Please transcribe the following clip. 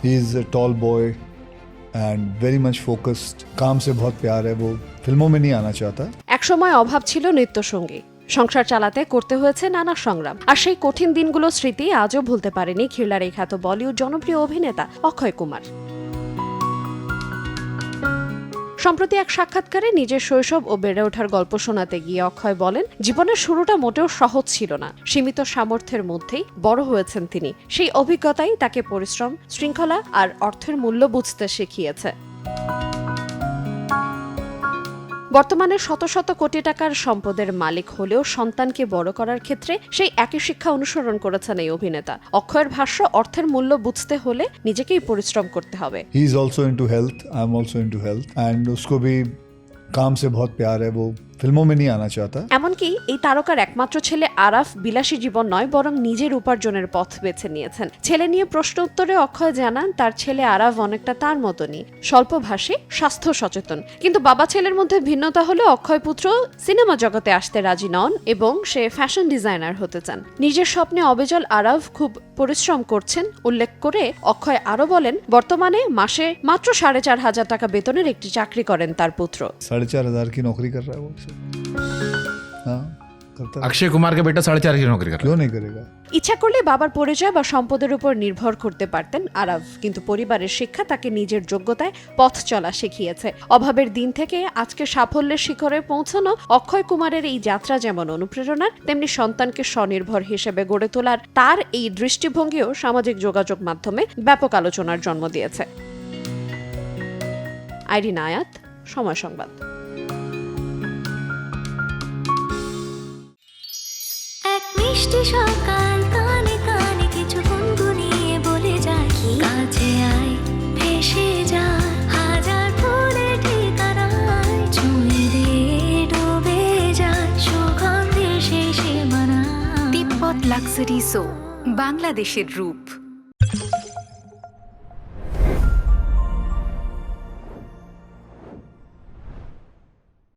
He is a tall boy and very much focused. काम से बहुत प्यार है. वो फिल्मों में नहीं आना चाहता. একসময় অভাব ছিল নৃত্যসঙ্গী, সংসার চালাতে করতে হয়েছে নানা সংগ্রাম। আর সেই কঠিন দিনগুলো স্মৃতি আজও ভুলতে পারেনি খিরলার এই খ্যাত বলিউড জনপ্রিয় অভিনেতা অক্ষয় কুমার। সম্প্রতি এক সাক্ষাৎকারে নিজের শৈশব ও বেড়ে ওঠার গল্প শোনাতে গিয়ে অক্ষয় বলেন, জীবনের শুরুটা মোটেও সহজ ছিল না। সীমিত সামর্থ্যের মধ্যেই বড় হয়েছেন তিনি। সেই অভিজ্ঞতাই তাকে পরিশ্রম, শৃঙ্খলা আর অর্থের মূল্য বুঝতে শিখিয়েছে। বর্তমানে শত শত কোটি টাকার সম্পদের মালিক হলেও সন্তানকে বড় করার ক্ষেত্রে সেই একই শিক্ষা অনুসরণ করেছেন এই অভিনেতা। অক্ষয়ের ভাষ্য, অর্থের মূল্য বুঝতে হলে নিজেকেই পরিশ্রম করতে হবে। He is also into health, I am also into health and उसको भी काम से बहुत प्यार है. वो फिल्मों में नहीं आना चाहता. এমনকি এই তারকার একমাত্র ছেলে আরাফ বিলাসী জীবন নয়, বরং নিজের উপার্জনের পথ বেছে নিয়েছেন। ছেলে নিয়ে প্রশ্ন উত্তরে অক্ষয় জানান, তার ছেলে আরাফ অনেকটা তার মতনই, স্বল্পভাষী, স্বাস্থ্য সচেতন। কিন্তু বাবা ছেলের মধ্যে ভিন্নতা হলে অক্ষয় পুত্র সিনেমা জগতে আসতে রাজি নন এবং সে ফ্যাশন ডিজাইনার হতে চান। নিজের স্বপ্নে অবিচল আরাফ খুব পরিশ্রম করছেন উল্লেখ করে অক্ষয় আরো বলেন, বর্তমানে মাসে মাত্র 4,500 টাকা বেতনের একটি চাকরি করেন তার পুত্র। 4,500 की नौकरी कर रहा है वो. हाँ, करता है. अक्षय कुमार का बेटा 4.5 की नौकरी कर रहा क्यों नहीं करेगा? ইচ্ছা করলে বাবার পরিচয় বা সম্পদের উপর নির্ভর করতে পারতেন আরাফ, কিন্তু পরিবারের শিক্ষা তাকে নিজের যোগ্যতায় পথ চলা শিখিয়েছে। অভাবের দিন থেকে আজকে সাফল্যের শিখরে পৌঁছানো অক্ষয় কুমারের এই যাত্রা যেমন অনুপ্রেরণার, তেমনি সন্তানকে স্বনির্ভর হিসেবে গড়ে তোলার তার এই দৃষ্টিভঙ্গিও সামাজিক যোগাযোগ মাধ্যমে ব্যাপক আলোচনার জন্ম দিয়েছে। আইরিন আয়াত, সময় সংবাদ। মিষ্টি সকাল, কানে কানে কিছু গুনগুনিয়ে বলে যায়, কাছে আয় ভেসে যায় হাজার ফুলের ঠিকানায়, ছুঁয়ে দিয়ে ডুবে যায় সুগন্ধে সেই সীমানা। তিব্বত লাক্সারি সো, বাংলাদেশের রূপ।